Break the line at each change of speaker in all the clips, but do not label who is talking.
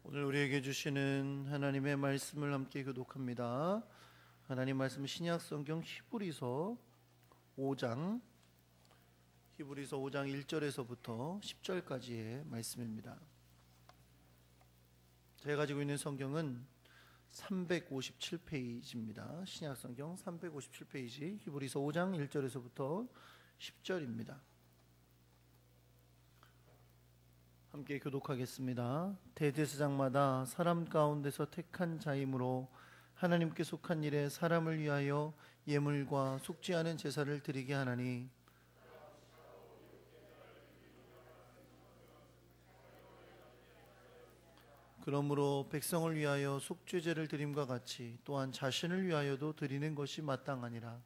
오늘 우리에게 주시는 하나님의 말씀을 함께 교독합니다. 하나님 말씀 신약 성경 히브리서 5장 1절에서부터 10절까지의 말씀입니다. 제가 가지고 있는 성경은 357페이지입니다. 신약 성경 357페이지 히브리서 5장 1절에서부터 10절입니다. 함께 교독하겠습니다. 대제사장마다 사람 가운데서 택한 자이므로 하나님께 속한 일에 사람을 위하여 예물과 속지 않은 제사를 드리게 하나니, 그러므로 백성을 위하여 속죄제를 드림과 같이 또한 자신을 위하여도 드리는 것이 마땅하니라.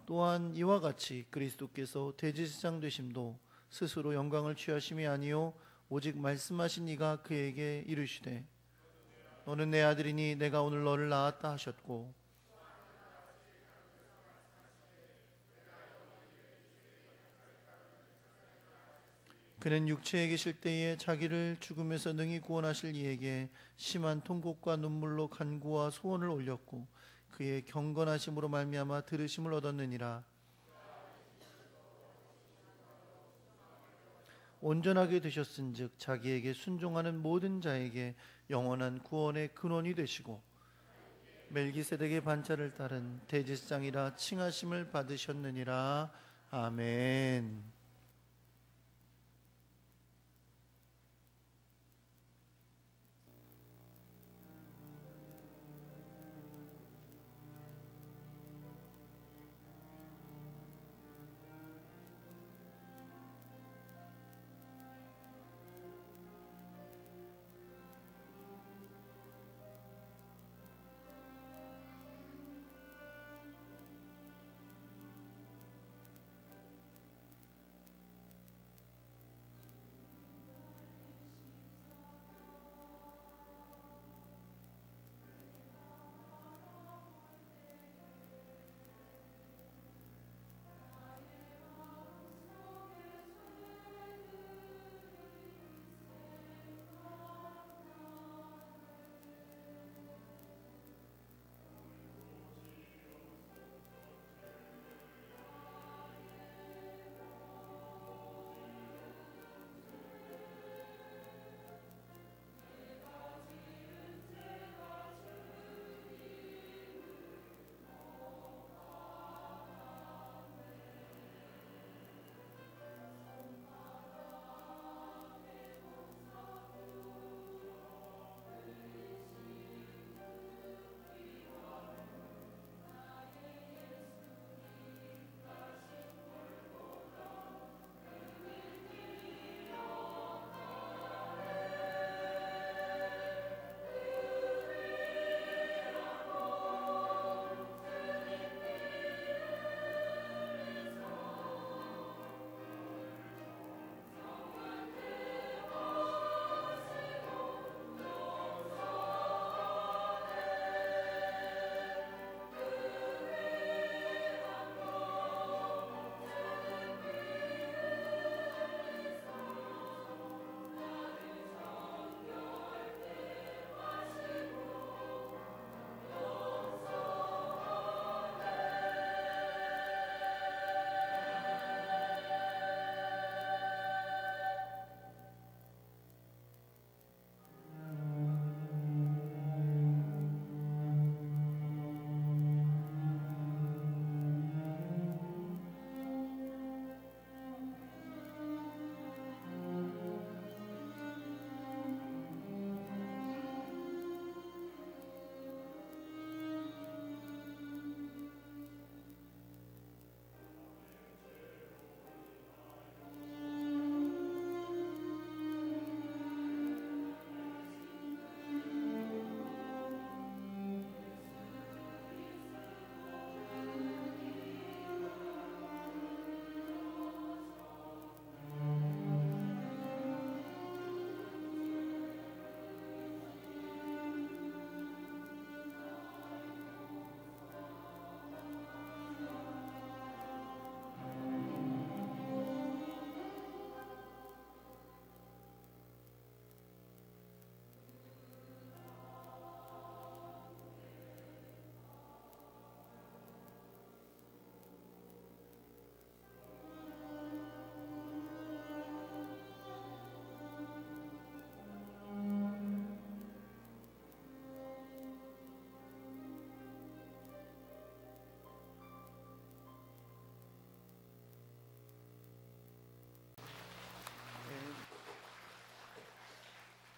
또한 이와 같이 그리스도께서 대제사장 되심도 스스로 영광을 취하심이 아니요 오직 말씀하신 이가 그에게 이르시되 너는 내 아들이니 내가 오늘 너를 낳았다 하셨고, 그는 육체에 계실 때에 자기를 죽음에서 능히 구원하실 이에게 심한 통곡과 눈물로 간구와 소원을 올렸고 그의 경건하심으로 말미암아 들으심을 얻었느니라. 온전하게 되셨은즉 자기에게 순종하는 모든 자에게 영원한 구원의 근원이 되시고 멜기세덱의 반차를 따른 대제사장이라 칭하심을 받으셨느니라. 아멘.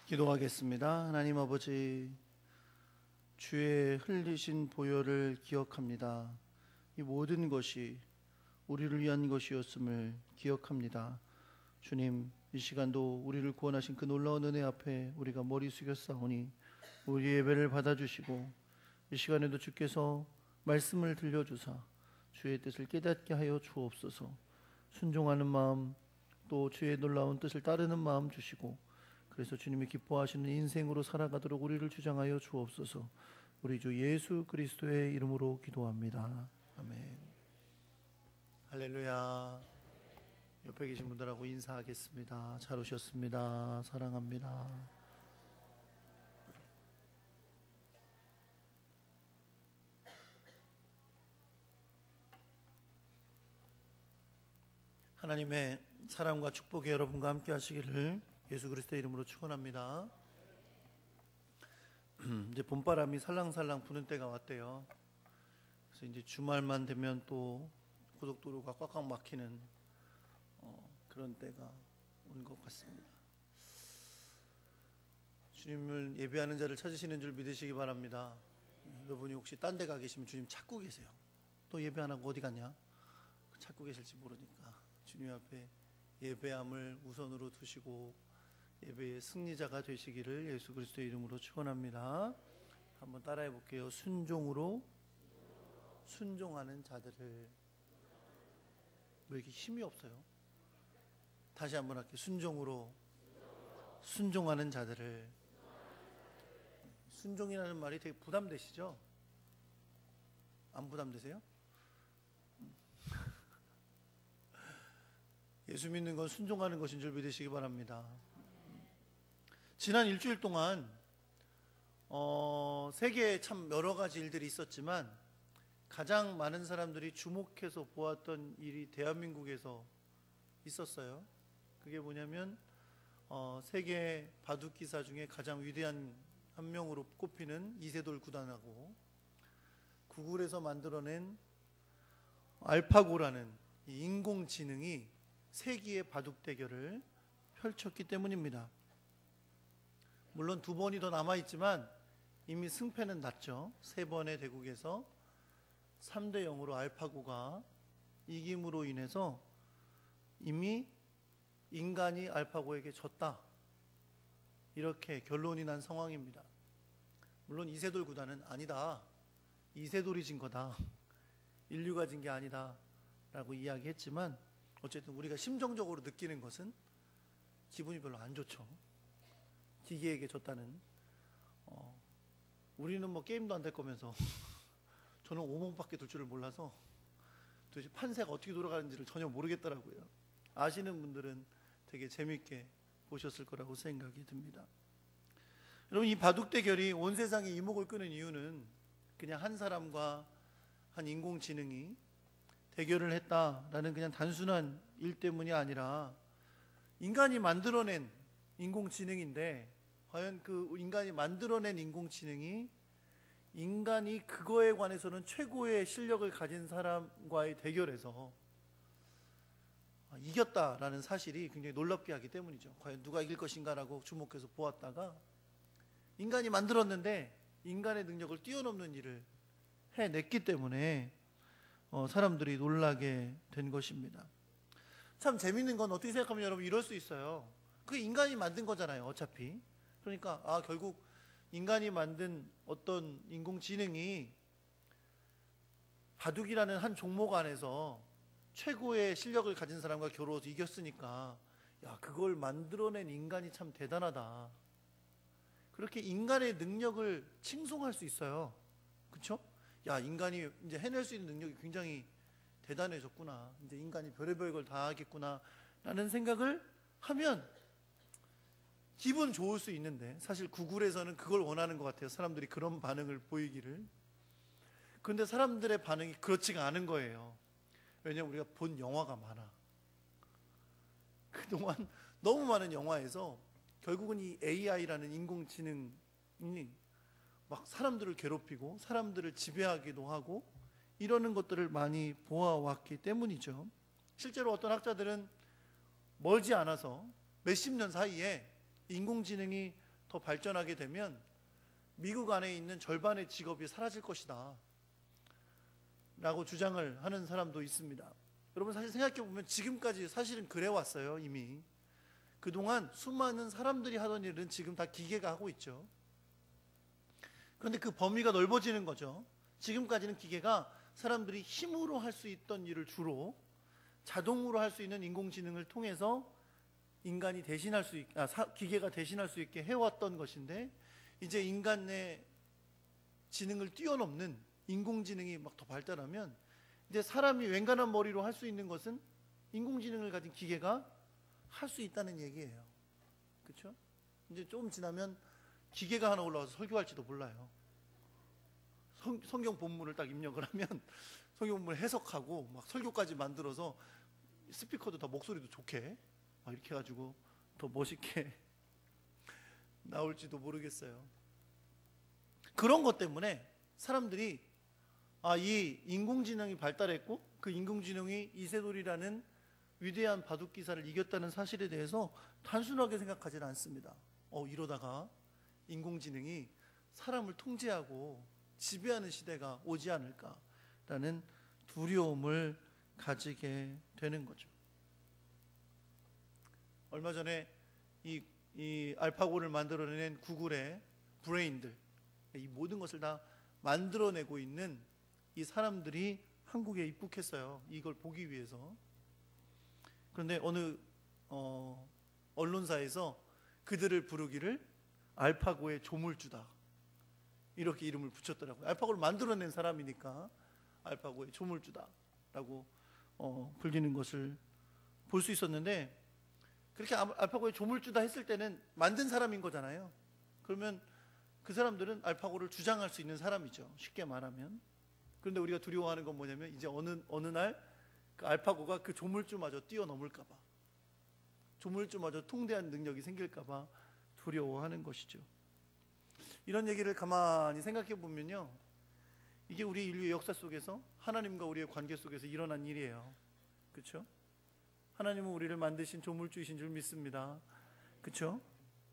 기도하겠습니다. 하나님 아버지, 주의 흘리신 보혈을 기억합니다. 이 모든 것이 우리를 위한 것이었음을 기억합니다. 주님, 이 시간도 우리를 구원하신 그 놀라운 은혜 앞에 우리가 머리 숙였사오니 우리 예배를 받아주시고, 이 시간에도 주께서 말씀을 들려주사 주의 뜻을 깨닫게 하여 주옵소서. 순종하는 마음, 또 주의 놀라운 뜻을 따르는 마음 주시고, 그래서 주님이 기뻐하시는 인생으로 살아가도록 우리를 주장하여 주옵소서. 우리 주 예수 그리스도의 이름으로 기도합니다. 아멘. 할렐루야. 옆에 계신 분들하고 인사하겠습니다. 잘 오셨습니다. 사랑합니다. 하나님의 사랑과 축복이 여러분과 함께 하시기를 예수 그리스도의 이름으로 축원합니다. 이제 봄바람이 살랑살랑 부는 때가 왔대요. 그래서 이제 주말만 되면 또 고속도로가 꽉꽉 막히는 그런 때가 온 것 같습니다. 주님을 예배하는 자를 찾으시는 줄 믿으시기 바랍니다. 여러분이 혹시 딴 데 가 계시면 주님 찾고 계세요. 또 예배 안 하고 어디 갔냐? 찾고 계실지 모르니까 주님 앞에 예배함을 우선으로 두시고 예배의 승리자가 되시기를 예수 그리스도의 이름으로 축원합니다. 한번 따라해 볼게요. 순종으로 순종하는 자들을. 왜 이렇게 힘이 없어요? 다시 한번 할게요. 순종으로 순종하는 자들을. 순종이라는 말이 되게 부담되시죠? 안 부담되세요? 예수 믿는 건 순종하는 것인 줄 믿으시기 바랍니다. 지난 일주일 동안 세계에 참 여러 가지 일들이 있었지만 가장 많은 사람들이 주목해서 보았던 일이 대한민국에서 있었어요. 그게 뭐냐면 세계 바둑 기사 중에 가장 위대한 한 명으로 꼽히는 이세돌 구단하고 구글에서 만들어낸 알파고라는 이 인공지능이 세기의 바둑 대결을 펼쳤기 때문입니다. 물론 2번이 더 남아있지만 이미 승패는 났죠. 3번의 대국에서 3대 0으로 알파고가 이김으로 인해서 이미 인간이 알파고에게 졌다, 이렇게 결론이 난 상황입니다. 물론 이세돌 구단은 아니다, 이세돌이 진 거다, 인류가 진 게 아니다 라고 이야기했지만 어쨌든 우리가 심정적으로 느끼는 것은 기분이 별로 안 좋죠. 기계에게 졌다는. 우리는 뭐 게임도 안 될 거면서 저는 오목밖에 둘 줄을 몰라서 도대체 판세가 어떻게 돌아가는지를 전혀 모르겠더라고요. 아시는 분들은 되게 재밌게 보셨을 거라고 생각이 듭니다. 여러분, 이 바둑 대결이 온 세상에 이목을 끄는 이유는 그냥 한 사람과 한 인공지능이 대결을 했다라는 그냥 단순한 일 때문이 아니라 인간이 만들어낸 인공지능인데, 과연 그 인간이 만들어낸 인공지능이 인간이 그거에 관해서는 최고의 실력을 가진 사람과의 대결에서 이겼다라는 사실이 굉장히 놀랍게 하기 때문이죠. 과연 누가 이길 것인가라고 주목해서 보았다가 인간이 만들었는데 인간의 능력을 뛰어넘는 일을 해냈기 때문에 사람들이 놀라게 된 것입니다. 참 재밌는 건 어떻게 생각하면 여러분 이럴 수 있어요. 그게 인간이 만든 거잖아요, 어차피. 그러니까 결국 인간이 만든 어떤 인공지능이 바둑이라는 한 종목 안에서 최고의 실력을 가진 사람과 겨루어서 이겼으니까 그걸 만들어낸 인간이 참 대단하다, 그렇게 인간의 능력을 칭송할 수 있어요. 그렇죠? 인간이 이제 해낼 수 있는 능력이 굉장히 대단해졌구나, 이제 인간이 별의별 걸 다 하겠구나 라는 생각을 하면 기분 좋을 수 있는데, 사실 구글에서는 그걸 원하는 것 같아요. 사람들이 그런 반응을 보이기를. 그런데 사람들의 반응이 그렇지가 않은 거예요. 왜냐하면 우리가 본 영화가 많아. 그동안 너무 많은 영화에서 결국은 이 AI라는 인공지능이 막 사람들을 괴롭히고 사람들을 지배하기도 하고 이러는 것들을 많이 보아왔기 때문이죠. 실제로 어떤 학자들은 멀지 않아서 몇십 년 사이에 인공지능이 더 발전하게 되면 미국 안에 있는 절반의 직업이 사라질 것이다 라고 주장을 하는 사람도 있습니다. 여러분, 사실 생각해 보면 지금까지 사실은 그래 왔어요. 이미 그동안 수많은 사람들이 하던 일은 지금 다 기계가 하고 있죠. 그런데 그 범위가 넓어지는 거죠. 지금까지는 기계가 사람들이 힘으로 할 수 있던 일을 주로 자동으로 할 수 있는 인공지능을 통해서 인간이 대신할 수 있게, 기계가 대신할 수 있게 해왔던 것인데, 이제 인간의 지능을 뛰어넘는 인공지능이 막 더 발달하면 이제 사람이 웬간한 머리로 할 수 있는 것은 인공지능을 가진 기계가 할 수 있다는 얘기예요. 그렇죠? 이제 좀 지나면 기계가 하나 올라와서 설교할지도 몰라요. 성경 본문을 딱 입력을 하면 성경 본문을 해석하고 막 설교까지 만들어서 스피커도 다 목소리도 좋게 막 이렇게 해가지고 더 멋있게 나올지도 모르겠어요. 그런 것 때문에 사람들이 이 인공지능이 발달했고 그 인공지능이 이세돌이라는 위대한 바둑기사를 이겼다는 사실에 대해서 단순하게 생각하지는 않습니다. 이러다가 인공지능이 사람을 통제하고 지배하는 시대가 오지 않을까라는 두려움을 가지게 되는 거죠. 얼마 전에 이 알파고를 만들어낸 구글의 브레인들, 이 모든 것을 다 만들어내고 있는 이 사람들이 한국에 입국했어요. 이걸 보기 위해서. 그런데 어느 언론사에서 그들을 부르기를 알파고의 조물주다, 이렇게 이름을 붙였더라고요. 알파고를 만들어낸 사람이니까 알파고의 조물주다라고 불리는 것을 볼 수 있었는데, 그렇게 알파고의 조물주다 했을 때는 만든 사람인 거잖아요. 그러면 그 사람들은 알파고를 주장할 수 있는 사람이죠, 쉽게 말하면. 그런데 우리가 두려워하는 건 뭐냐면, 이제 어느 날 그 알파고가 그 조물주마저 뛰어넘을까 봐, 조물주마저 통제하는 능력이 생길까 봐 두려워하는 것이죠. 이런 얘기를 가만히 생각해 보면요, 이게 우리 인류의 역사 속에서 하나님과 우리의 관계 속에서 일어난 일이에요. 그렇죠? 하나님은 우리를 만드신 조물주이신 줄 믿습니다. 그렇죠?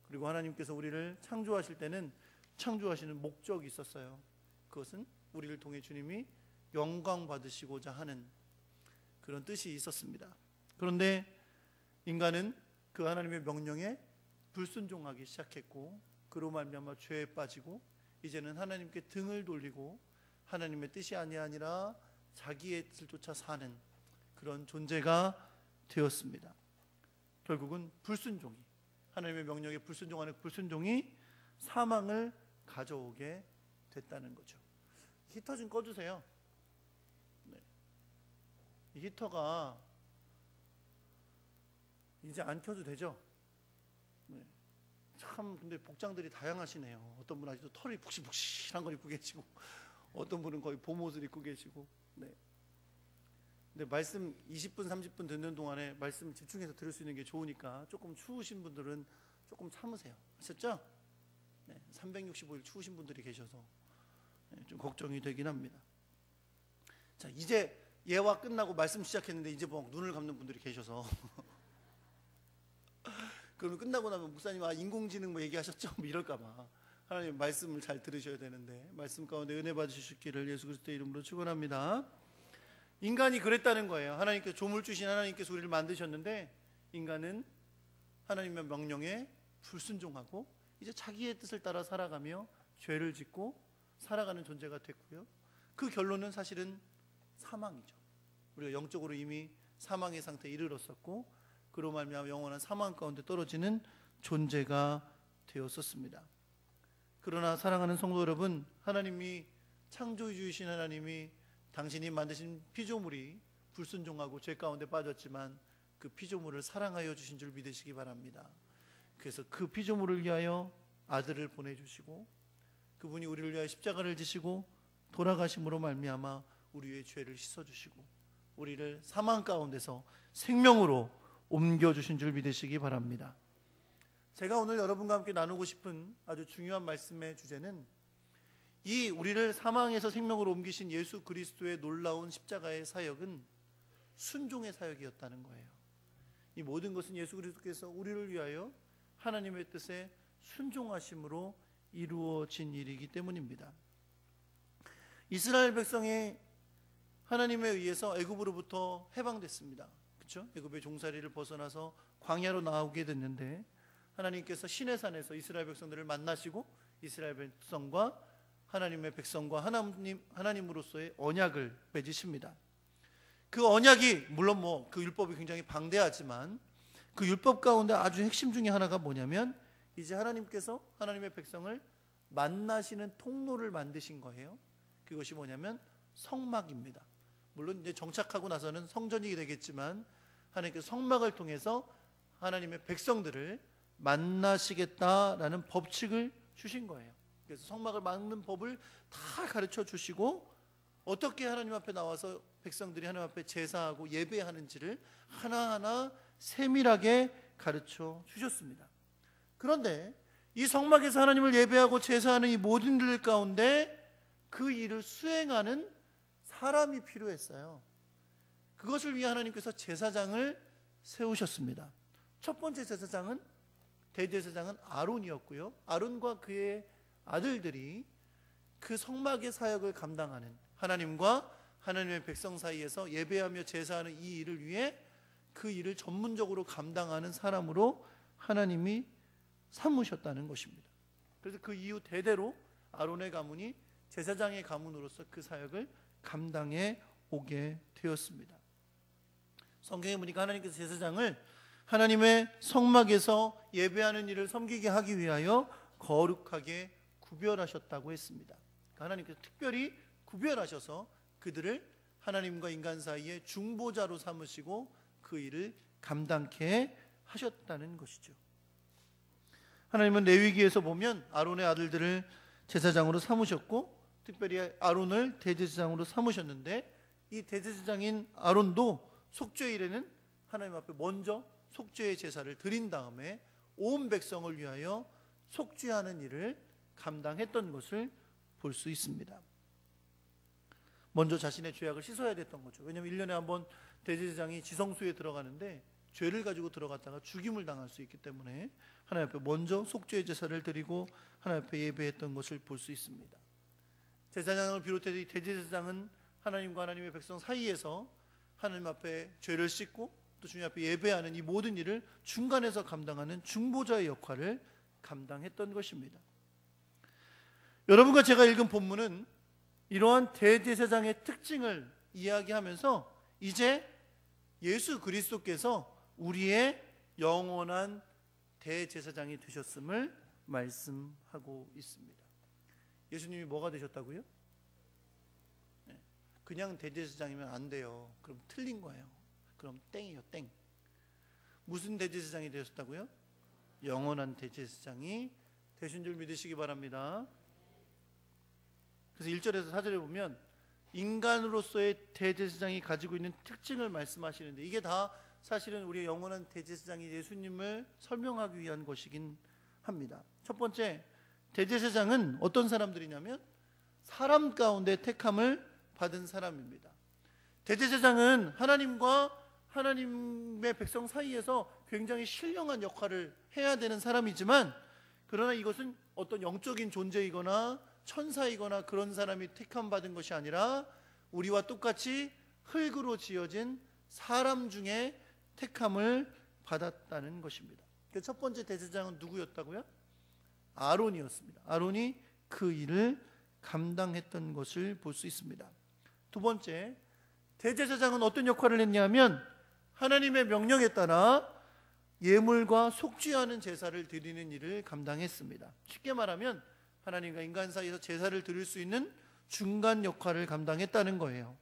그리고 하나님께서 우리를 창조하실 때는 창조하시는 목적이 있었어요. 그것은 우리를 통해 주님이 영광 받으시고자 하는 그런 뜻이 있었습니다. 그런데 인간은 그 하나님의 명령에 불순종하기 시작했고, 그로 말미암아 죄에 빠지고 이제는 하나님께 등을 돌리고 하나님의 뜻이 아니라 자기의 뜻을 쫓아 사는 그런 존재가 되었습니다. 결국은 불순종이, 하나님의 명령에 불순종하는 불순종이 사망을 가져오게 됐다는 거죠. 히터 좀 꺼주세요. 네. 이 히터가 이제 안 켜도 되죠? 네. 참 근데 복장들이 다양하시네요. 어떤 분은 아직도 털이 푹신푹신한 걸 입고 계시고, 어떤 분은 거의 봄옷을 입고 계시고. 네. 근데 말씀 20분 30분 듣는 동안에 말씀 집중해서 들을 수 있는 게 좋으니까 조금 추우신 분들은 조금 참으세요. 아셨죠? 네. 365일 추우신 분들이 계셔서 좀 걱정이 되긴 합니다. 자, 이제 예화 끝나고 말씀 시작했는데 이제 뭐 눈을 감는 분들이 계셔서 그러면 끝나고 나면 목사님 인공지능 뭐 얘기하셨죠? 뭐 이럴까봐 하나님 말씀을 잘 들으셔야 되는데, 말씀 가운데 은혜 받으시기를 예수 그리스도의 이름으로 축원합니다. 인간이 그랬다는 거예요. 하나님께서 조물 주신 하나님께서 우리를 만드셨는데 인간은 하나님의 명령에 불순종하고 이제 자기의 뜻을 따라 살아가며 죄를 짓고 살아가는 존재가 됐고요. 그 결론은 사실은 사망이죠. 우리가 영적으로 이미 사망의 상태에 이르렀었고, 그로 말미암아 영원한 사망 가운데 떨어지는 존재가 되었었습니다. 그러나 사랑하는 성도 여러분, 하나님이 창조주이신 하나님이 당신이 만드신 피조물이 불순종하고 죄 가운데 빠졌지만 그 피조물을 사랑하여 주신 줄 믿으시기 바랍니다. 그래서 그 피조물을 위하여 아들을 보내주시고 그분이 우리를 위하여 십자가를 지시고 돌아가심으로 말미암아 우리의 죄를 씻어주시고 우리를 사망 가운데서 생명으로 옮겨주신 줄 믿으시기 바랍니다. 제가 오늘 여러분과 함께 나누고 싶은 아주 중요한 말씀의 주제는 이 우리를 사망에서 생명으로 옮기신 예수 그리스도의 놀라운 십자가의 사역은 순종의 사역이었다는 거예요. 이 모든 것은 예수 그리스도께서 우리를 위하여 하나님의 뜻에 순종하심으로 이루어진 일이기 때문입니다. 이스라엘 백성이 하나님에 의해서 애굽으로부터 해방됐습니다. 그렇죠? 애굽의 종살이를 벗어나서 광야로 나오게 됐는데 하나님께서 시내산에서 이스라엘 백성들을 만나시고 이스라엘 백성과 하나님의 백성과 하나님으로서의 언약을 맺으십니다. 그 언약이 물론 그 율법이 굉장히 방대하지만 그 율법 가운데 아주 핵심 중에 하나가 뭐냐면 이제 하나님께서 하나님의 백성을 만나시는 통로를 만드신 거예요. 그것이 뭐냐면 성막입니다. 물론 이제 정착하고 나서는 성전이 되겠지만 하나님께서 성막을 통해서 하나님의 백성들을 만나시겠다라는 법칙을 주신 거예요. 그래서 성막을 막는 법을 다 가르쳐 주시고 어떻게 하나님 앞에 나와서 백성들이 하나님 앞에 제사하고 예배하는지를 하나하나 세밀하게 가르쳐 주셨습니다. 그런데 이 성막에서 하나님을 예배하고 제사하는 이 모든 일 가운데 그 일을 수행하는 사람이 필요했어요. 그것을 위해 하나님께서 제사장을 세우셨습니다. 첫 번째 제사장은 대제사장은 아론이었고요. 아론과 그의 아들들이 그 성막의 사역을 감당하는 하나님과 하나님의 백성 사이에서 예배하며 제사하는 이 일을 위해 그 일을 전문적으로 감당하는 사람으로 하나님이 삼으셨다는 것입니다. 그래서 그 이후 대대로 아론의 가문이 제사장의 가문으로서 그 사역을 감당해 오게 되었습니다. 성경에 보니까 하나님께서 제사장을 하나님의 성막에서 예배하는 일을 섬기게 하기 위하여 거룩하게 구별하셨다고 했습니다. 하나님께서 특별히 구별하셔서 그들을 하나님과 인간 사이에 중보자로 삼으시고 그 일을 감당케 하셨다는 것이죠. 하나님은 레위기에서 보면 아론의 아들들을 제사장으로 삼으셨고 특별히 아론을 대제사장으로 삼으셨는데 이 대제사장인 아론도 속죄일에는 하나님 앞에 먼저 속죄의 제사를 드린 다음에 온 백성을 위하여 속죄하는 일을 감당했던 것을 볼 수 있습니다. 먼저 자신의 죄악을 씻어야 됐던 거죠. 왜냐하면 1년에 한 번 대제사장이 지성소에 들어가는데 죄를 가지고 들어갔다가 죽임을 당할 수 있기 때문에 하나님 앞에 먼저 속죄의 제사를 드리고 하나님 앞에 예배했던 것을 볼 수 있습니다. 제사장을 비롯해서 이 대제사장은 하나님과 하나님의 백성 사이에서 하나님 앞에 죄를 씻고 또 주님 앞에 예배하는 이 모든 일을 중간에서 감당하는 중보자의 역할을 감당했던 것입니다. 여러분과 제가 읽은 본문은 이러한 대제사장의 특징을 이야기하면서 이제 예수 그리스도께서 우리의 영원한 대제사장이 되셨음을 말씀하고 있습니다. 예수님이 뭐가 되셨다고요? 그냥 대제사장이면 안 돼요. 그럼 틀린 거예요. 그럼 땡이요, 땡. 무슨 대제사장이 되셨다고요? 영원한 대제사장이 되신 줄 믿으시기 바랍니다. 그래서 1절에서 4절에 보면 인간으로서의 대제사장이 가지고 있는 특징을 말씀하시는데 이게 다 사실은 우리의 영원한 대제사장이 예수님을 설명하기 위한 것이긴 합니다. 첫 번째, 대제사장은 어떤 사람들이냐면 사람 가운데 택함을 받은 사람입니다. 대제사장은 하나님과 하나님의 백성 사이에서 굉장히 신령한 역할을 해야 되는 사람이지만 그러나 이것은 어떤 영적인 존재이거나 천사이거나 그런 사람이 택함 받은 것이 아니라 우리와 똑같이 흙으로 지어진 사람 중에 택함을 받았다는 것입니다. 첫 번째 대제사장은 누구였다고요? 아론이었습니다. 아론이 그 일을 감당했던 것을 볼 수 있습니다. 두 번째, 대제사장은 어떤 역할을 했냐면 하나님의 명령에 따라 예물과 속죄하는 제사를 드리는 일을 감당했습니다. 쉽게 말하면 하나님과 인간 사이에서 제사를 드릴 수 있는 중간 역할을 감당했다는 거예요.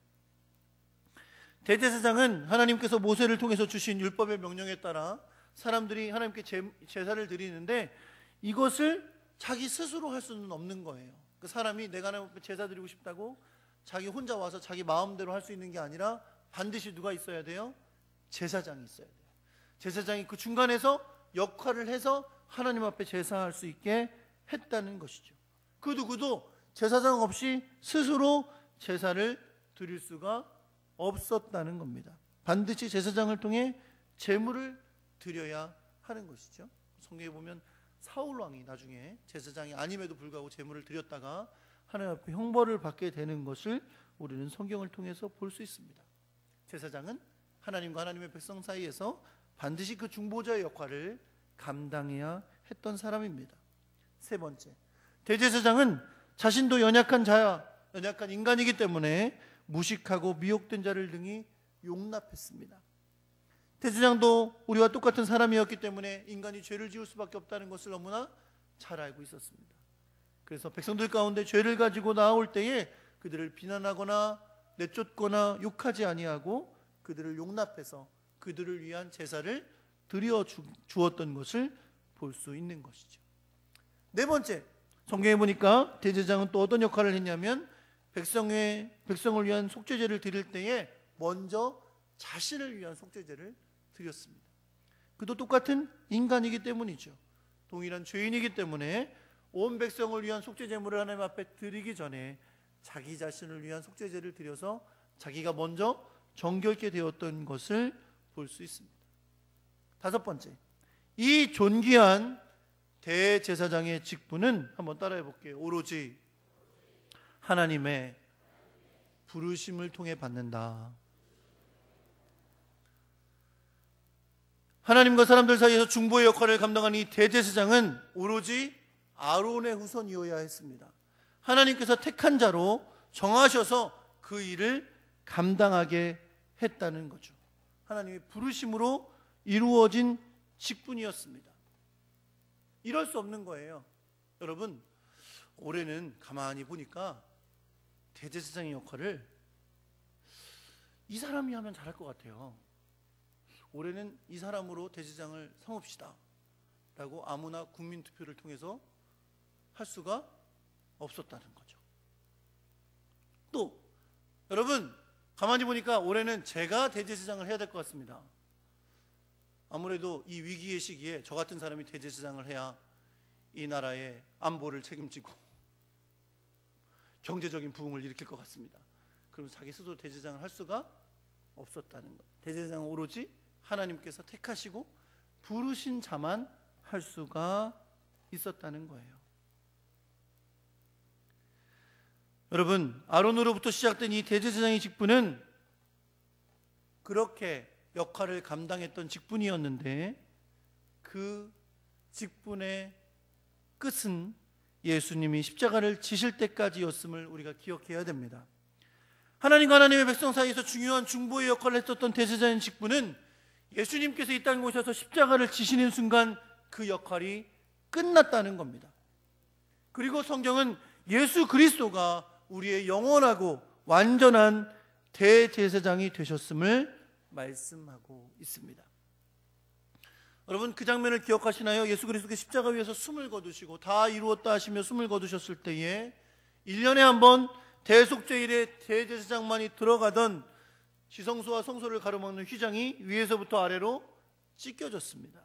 대제사장은 하나님께서 모세를 통해서 주신 율법의 명령에 따라 사람들이 하나님께 제사를 드리는데 이것을 자기 스스로 할 수는 없는 거예요. 그 사람이 내가 하나님 앞에 제사 드리고 싶다고 자기 혼자 와서 자기 마음대로 할 수 있는 게 아니라 반드시 누가 있어야 돼요? 제사장이 있어야 돼요. 제사장이 그 중간에서 역할을 해서 하나님 앞에 제사할 수 있게 했다는 것이죠. 그 누구도 제사장 없이 스스로 제사를 드릴 수가 없었다는 겁니다. 반드시 제사장을 통해 제물을 드려야 하는 것이죠. 성경에 보면 사울 왕이 나중에 제사장이 아님에도 불구하고 제물을 드렸다가 하나님 앞에 형벌을 받게 되는 것을 우리는 성경을 통해서 볼 수 있습니다. 제사장은 하나님과 하나님의 백성 사이에서 반드시 그 중보자의 역할을 감당해야 했던 사람입니다. 세 번째, 대제사장은 자신도 연약한 자야, 연약한 인간이기 때문에 무식하고 미혹된 자를 능히 용납했습니다. 대제사장도 우리와 똑같은 사람이었기 때문에 인간이 죄를 지을 수밖에 없다는 것을 너무나 잘 알고 있었습니다. 그래서 백성들 가운데 죄를 가지고 나올 때에 그들을 비난하거나 내쫓거나 욕하지 아니하고 그들을 용납해서 그들을 위한 제사를 드려 주었던 것을 볼 수 있는 것이죠. 네 번째, 성경에 보니까 대제사장은 또 어떤 역할을 했냐면 백성을 위한 속죄제를 드릴 때에 먼저 자신을 위한 속죄제를 드렸습니다. 그도 똑같은 인간이기 때문이죠. 동일한 죄인이기 때문에 온 백성을 위한 속죄제물을 하나님 앞에 드리기 전에 자기 자신을 위한 속죄제를 드려서 자기가 먼저 정결케 되었던 것을 볼 수 있습니다. 다섯 번째, 이 존귀한 대제사장의 직분은 한번 따라해 볼게요. 오로지 하나님의 부르심을 통해 받는다. 하나님과 사람들 사이에서 중보의 역할을 감당한 이 대제사장은 오로지 아론의 후손이어야 했습니다. 하나님께서 택한 자로 정하셔서 그 일을 감당하게 했다는 거죠. 하나님의 부르심으로 이루어진 직분이었습니다. 이럴 수 없는 거예요. 여러분, 올해는 가만히 보니까 대제사장의 역할을 이 사람이 하면 잘할 것 같아요. 올해는 이 사람으로 대제사장을 삼읍시다 라고 아무나 국민투표를 통해서 할 수가 없었다는 거죠. 또 여러분, 가만히 보니까 올해는 제가 대제사장을 해야 될 것 같습니다. 아무래도 이 위기의 시기에 저 같은 사람이 대제사장을 해야 이 나라의 안보를 책임지고 경제적인 부흥을 일으킬 것 같습니다. 그럼 자기 스스로 대제사장을 할 수가 없었다는 것. 대제사장은 오로지 하나님께서 택하시고 부르신 자만 할 수가 있었다는 거예요. 여러분, 아론으로부터 시작된 이 대제사장의 직분은 그렇게 역할을 감당했던 직분이었는데 그 직분의 끝은 예수님이 십자가를 지실 때까지였음을 우리가 기억해야 됩니다. 하나님과 하나님의 백성 사이에서 중요한 중보의 역할을 했었던 대제사장의 직분은 예수님께서 이 땅에 오셔서 십자가를 지시는 순간 그 역할이 끝났다는 겁니다. 그리고 성경은 예수 그리스도가 우리의 영원하고 완전한 대제사장이 되셨음을 말씀하고 있습니다. 여러분, 그 장면을 기억하시나요? 예수 그리스도께서 십자가 위에서 숨을 거두시고 다 이루었다 하시며 숨을 거두셨을 때에 1년에 한 번 대속죄일에 대제사장만이 들어가던 지성소와 성소를 가로막는 휘장이 위에서부터 아래로 찢겨졌습니다.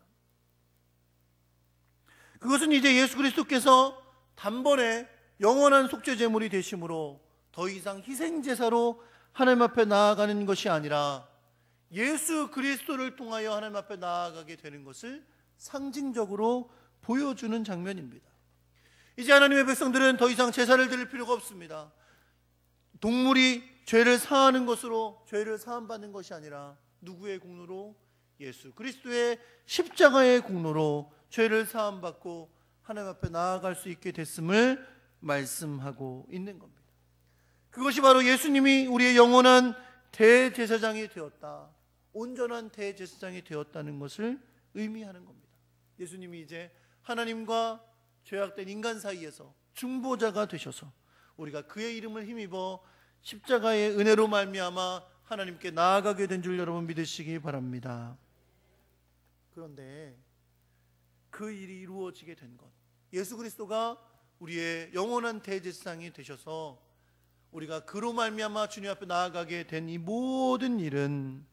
그것은 이제 예수 그리스도께서 단번에 영원한 속죄 제물이 되심으로 더 이상 희생제사로 하나님 앞에 나아가는 것이 아니라 예수 그리스도를 통하여 하나님 앞에 나아가게 되는 것을 상징적으로 보여주는 장면입니다. 이제 하나님의 백성들은 더 이상 제사를 드릴 필요가 없습니다. 동물이 죄를 사하는 것으로 죄를 사함받는 것이 아니라 누구의 공로로? 예수 그리스도의 십자가의 공로로 죄를 사함받고 하나님 앞에 나아갈 수 있게 됐음을 말씀하고 있는 겁니다. 그것이 바로 예수님이 우리의 영원한 대제사장이 되었다, 온전한 대제사장이 되었다는 것을 의미하는 겁니다. 예수님이 이제 하나님과 죄악된 인간 사이에서 중보자가 되셔서 우리가 그의 이름을 힘입어 십자가의 은혜로 말미암아 하나님께 나아가게 된 줄 여러분 믿으시기 바랍니다. 그런데 그 일이 이루어지게 된 것, 예수 그리스도가 우리의 영원한 대제사장이 되셔서 우리가 그로 말미암아 주님 앞에 나아가게 된 이 모든 일은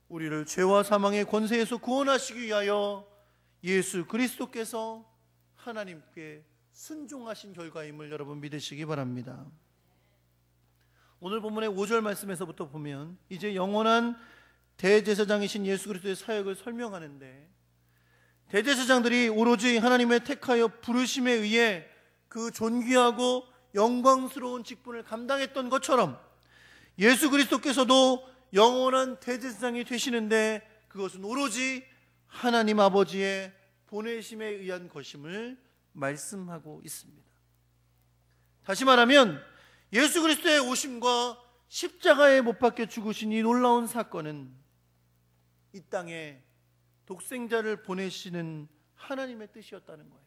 우리를 죄와 사망의 권세에서 구원하시기 위하여 예수 그리스도께서 하나님께 순종하신 결과임을 여러분 믿으시기 바랍니다. 오늘 본문의 5절 말씀에서부터 보면 이제 영원한 대제사장이신 예수 그리스도의 사역을 설명하는데, 대제사장들이 오로지 하나님의 택하여 부르심에 의해 그 존귀하고 영광스러운 직분을 감당했던 것처럼 예수 그리스도께서도 영원한 대제사장이 되시는데 그것은 오로지 하나님 아버지의 보내심에 의한 것임을 말씀하고 있습니다. 다시 말하면 예수 그리스도의 오심과 십자가에 못 박혀 죽으신 이 놀라운 사건은 이 땅에 독생자를 보내시는 하나님의 뜻이었다는 거예요.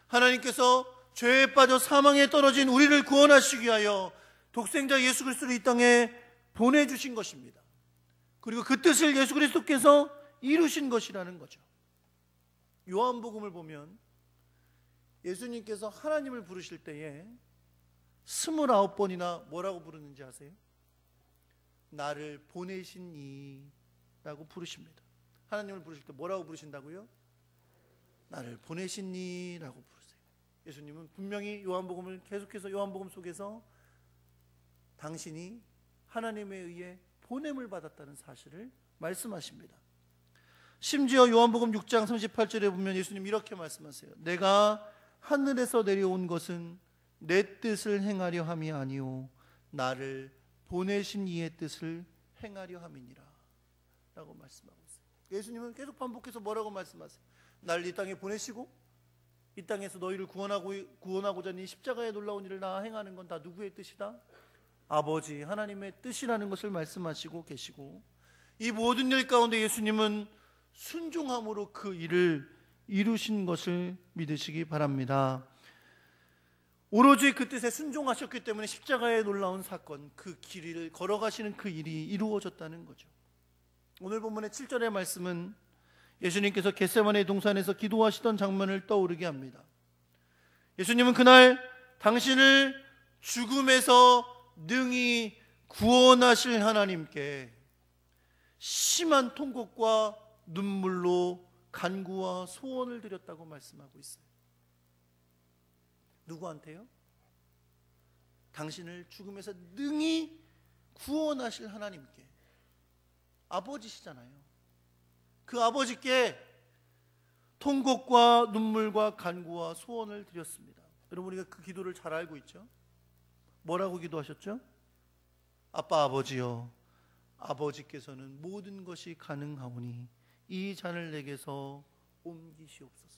하나님께서 죄에 빠져 사망에 떨어진 우리를 구원하시기 위하여 독생자 예수 그리스도를 이 땅에 보내주신 것입니다. 그리고 그 뜻을 예수 그리스도께서 이루신 것이라는 거죠. 요한복음을 보면 예수님께서 하나님을 부르실 때에 29번이나 뭐라고 부르는지 아세요? 나를 보내신 이라고 부르십니다. 하나님을 부르실 때 뭐라고 부르신다고요? 나를 보내신 이라고 부르세요. 예수님은 분명히 요한복음을 계속해서 요한복음 속에서 당신이 하나님에 의해 보냄을 받았다는 사실을 말씀하십니다. 심지어 요한복음 6장 38절에 보면 예수님 이렇게 말씀하세요. 내가 하늘에서 내려온 것은 내 뜻을 행하려 함이 아니오 나를 보내신 이의 뜻을 행하려 함이니라 라고 말씀하고 있어요. 예수님은 계속 반복해서 뭐라고 말씀하세요? 나를 이 땅에 보내시고 이 땅에서 너희를 구원하고자 하는 이 십자가의 놀라운 일을 나 행하는 건 다 누구의 뜻이다? 아버지 하나님의 뜻이라는 것을 말씀하시고 계시고 이 모든 일 가운데 예수님은 순종함으로 그 일을 이루신 것을 믿으시기 바랍니다. 오로지 그 뜻에 순종하셨기 때문에 십자가의 놀라운 사건, 그 길을 걸어가시는 그 일이 이루어졌다는 거죠. 오늘 본문의 7절의 말씀은 예수님께서 겟세마네 동산에서 기도하시던 장면을 떠오르게 합니다. 예수님은 그날 당신을 죽음에서 능히 구원하실 하나님께 심한 통곡과 눈물로 간구와 소원을 드렸다고 말씀하고 있어요. 누구한테요? 당신을 죽음에서 능히 구원하실 하나님께. 아버지시잖아요. 그 아버지께 통곡과 눈물과 간구와 소원을 드렸습니다. 여러분 우리가 그 기도를 잘 알고 있죠? 뭐라고 기도하셨죠? 아빠 아버지여 아버지께서는 모든 것이 가능하오니 이 잔을 내게서 옮기시옵소서.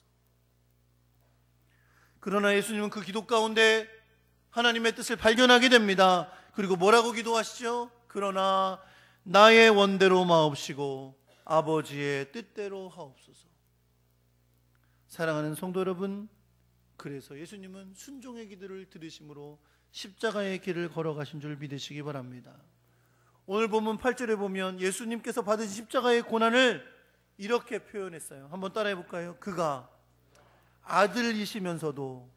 그러나 예수님은 그 기도 가운데 하나님의 뜻을 발견하게 됩니다. 그리고 뭐라고 기도하시죠? 그러나 나의 원대로 마옵시고 아버지의 뜻대로 하옵소서. 사랑하는 성도 여러분, 그래서 예수님은 순종의 기도를 들으심으로 십자가의 길을 걸어가신 줄 믿으시기 바랍니다. 오늘 본문 8절에 보면 예수님께서 받으신 십자가의 고난을 이렇게 표현했어요. 한번 따라해 볼까요? 그가 아들이시면서도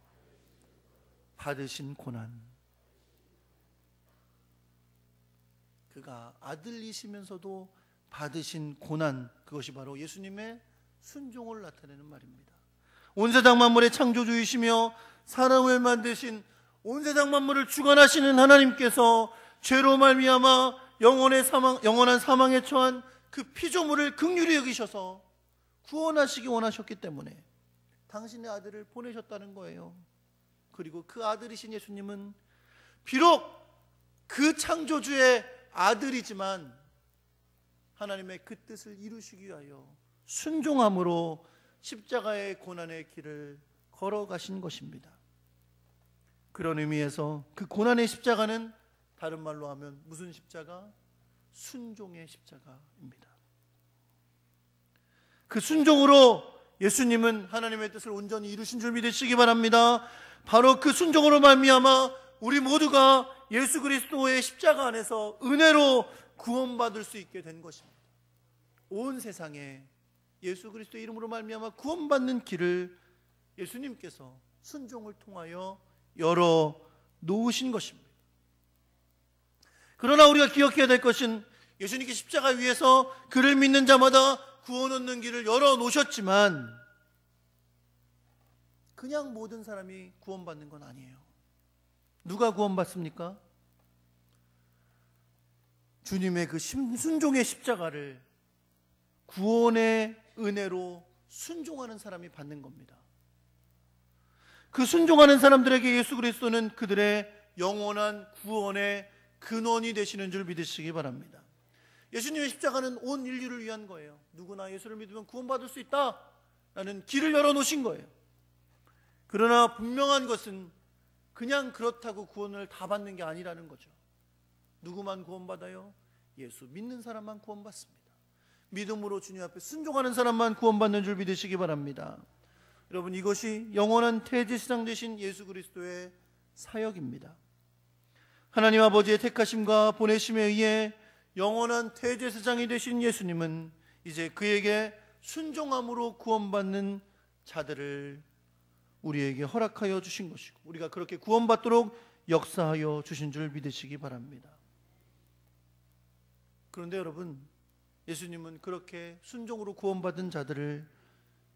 받으신 고난. 그가 아들이시면서도 받으신 고난, 그것이 바로 예수님의 순종을 나타내는 말입니다. 온 세상 만물의 창조주이시며 사람을 만드신 온 세상 만물을 주관하시는 하나님께서 죄로 말미암아 영원한 사망에 처한 그 피조물을 긍휼히 여기셔서 구원하시기 원하셨기 때문에 당신의 아들을 보내셨다는 거예요. 그리고 그 아들이신 예수님은 비록 그 창조주의 아들이지만 하나님의 그 뜻을 이루시기 위하여 순종함으로 십자가의 고난의 길을 걸어가신 것입니다. 그런 의미에서 그 고난의 십자가는 다른 말로 하면 무슨 십자가? 순종의 십자가입니다. 그 순종으로 예수님은 하나님의 뜻을 온전히 이루신 줄 믿으시기 바랍니다. 바로 그 순종으로 말미암아 우리 모두가 예수 그리스도의 십자가 안에서 은혜로 구원받을 수 있게 된 것입니다. 온 세상에 예수 그리스도의 이름으로 말미암아 구원받는 길을 예수님께서 순종을 통하여 열어 놓으신 것입니다. 그러나 우리가 기억해야 될 것은 예수님께 십자가 위에서 그를 믿는 자마다 구원 얻는 길을 열어 놓으셨지만 그냥 모든 사람이 구원받는 건 아니에요. 누가 구원받습니까? 주님의 그 순종의 십자가를 구원의 은혜로 순종하는 사람이 받는 겁니다. 그 순종하는 사람들에게 예수 그리스도는 그들의 영원한 구원의 근원이 되시는 줄 믿으시기 바랍니다. 예수님의 십자가는 온 인류를 위한 거예요. 누구나 예수를 믿으면 구원받을 수 있다라는 길을 열어놓으신 거예요. 그러나 분명한 것은 그냥 그렇다고 구원을 다 받는 게 아니라는 거죠. 누구만 구원받아요? 예수 믿는 사람만 구원받습니다. 믿음으로 주님 앞에 순종하는 사람만 구원받는 줄 믿으시기 바랍니다. 여러분, 이것이 영원한 대제사장 되신 예수 그리스도의 사역입니다. 하나님 아버지의 택하심과 보내심에 의해 영원한 대제사장이 되신 예수님은 이제 그에게 순종함으로 구원받는 자들을 우리에게 허락하여 주신 것이고, 우리가 그렇게 구원받도록 역사하여 주신 줄 믿으시기 바랍니다. 그런데 여러분, 예수님은 그렇게 순종으로 구원받은 자들을,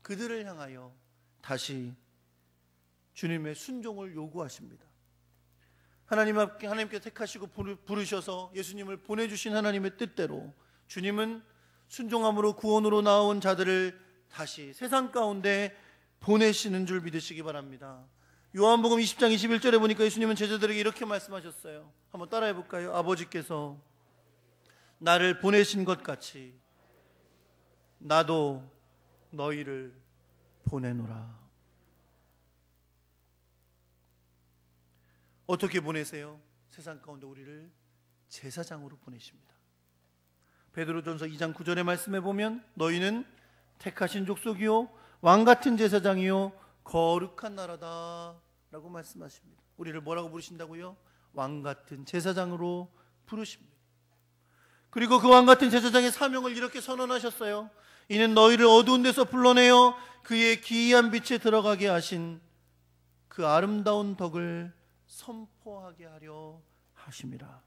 그들을 향하여 다시 주님의 순종을 요구하십니다. 하나님께 택하시고 부르셔서 예수님을 보내주신 하나님의 뜻대로 주님은 순종함으로 구원으로 나온 자들을 다시 세상 가운데 보내시는 줄 믿으시기 바랍니다. 요한복음 20장 21절에 보니까 예수님은 제자들에게 이렇게 말씀하셨어요. 한번 따라해 볼까요? 아버지께서 나를 보내신 것 같이 나도 너희를 보내노라. 어떻게 보내세요? 세상 가운데 우리를 제사장으로 보내십니다. 베드로전서 2장 9절의 말씀에 보면 너희는 택하신 족속이요 왕같은 제사장이요 거룩한 나라다 라고 말씀하십니다. 우리를 뭐라고 부르신다고요? 왕같은 제사장으로 부르십니다. 그리고 그 왕같은 제사장의 사명을 이렇게 선언하셨어요. 이는 너희를 어두운 데서 불러내어 그의 기이한 빛에 들어가게 하신 그 아름다운 덕을 선포하게 하려 하심이라.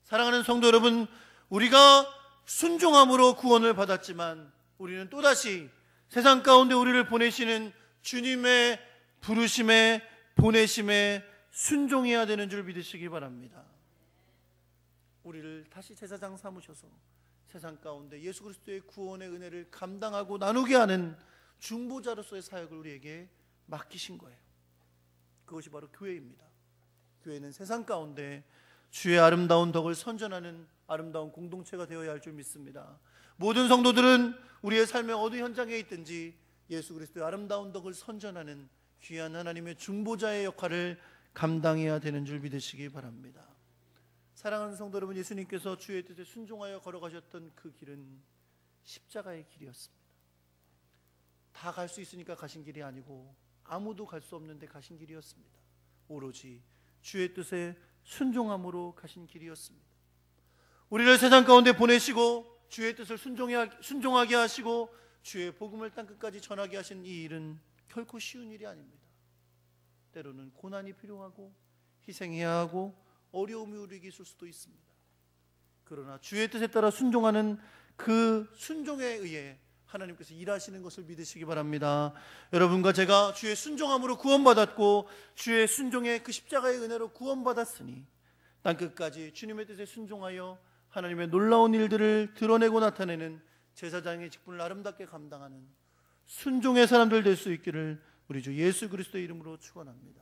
사랑하는 성도 여러분, 우리가 순종함으로 구원을 받았지만 우리는 또다시 세상 가운데 우리를 보내시는 주님의 부르심에, 보내심에 순종해야 되는 줄 믿으시기 바랍니다. 우리를 다시 제사장 삼으셔서 세상 가운데 예수 그리스도의 구원의 은혜를 감당하고 나누게 하는 중보자로서의 사역을 우리에게 맡기신 거예요. 그것이 바로 교회입니다. 교회는 세상 가운데 주의 아름다운 덕을 선전하는 아름다운 공동체가 되어야 할 줄 믿습니다. 모든 성도들은 우리의 삶의 어느 현장에 있든지 예수 그리스도의 아름다운 덕을 선전하는 귀한 하나님의 중보자의 역할을 감당해야 되는 줄 믿으시기 바랍니다. 사랑하는 성도 여러분, 예수님께서 주의 뜻에 순종하여 걸어가셨던 그 길은 십자가의 길이었습니다. 다 갈 수 있으니까 가신 길이 아니고 아무도 갈 수 없는데 가신 길이었습니다. 오로지 주의 뜻에 순종함으로 가신 길이었습니다. 우리를 세상 가운데 보내시고 주의 뜻을 순종하게 하시고 주의 복음을 땅끝까지 전하게 하신 이 일은 결코 쉬운 일이 아닙니다. 때로는 고난이 필요하고 희생해야 하고 어려움이 우리에게 있을 수도 있습니다. 그러나 주의 뜻에 따라 순종하는 그 순종에 의해 하나님께서 일하시는 것을 믿으시기 바랍니다. 여러분과 제가 주의 순종함으로 구원받았고 주의 순종의 그 십자가의 은혜로 구원받았으니 땅끝까지 주님의 뜻에 순종하여 하나님의 놀라운 일들을 드러내고 나타내는 제사장의 직분을 아름답게 감당하는 순종의 사람들 될 수 있기를 우리 주 예수 그리스도의 이름으로 축원합니다.